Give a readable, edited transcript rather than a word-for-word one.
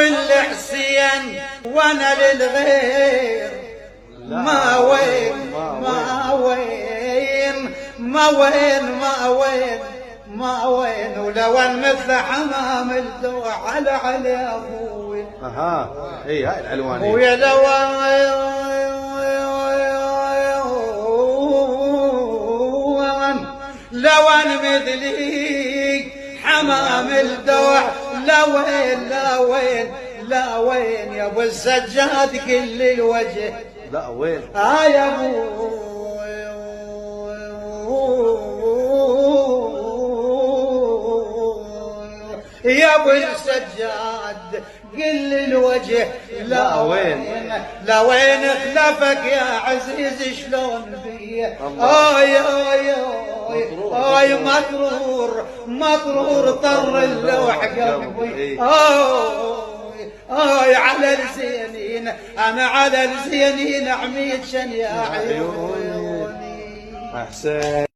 والحسين وانا للغير ما وين ما وين ما وين ما وين ما وين ولو ان مثل حمام الدوح على ابوي. اي هاي العلوانيه ويا لو ان مثلي حمام الدوح لا وين لا وين لا وين يا ابو السجاد كل الوجه لا وين يا ابو يا ابو السجاد قل الوجه لا وين لا وين خلفك يا عزيز شلون بيه اي مطرور مطرور طر اللوح قلبي على الزينين انا على الزينين عميد شن يا عيوني. احسن.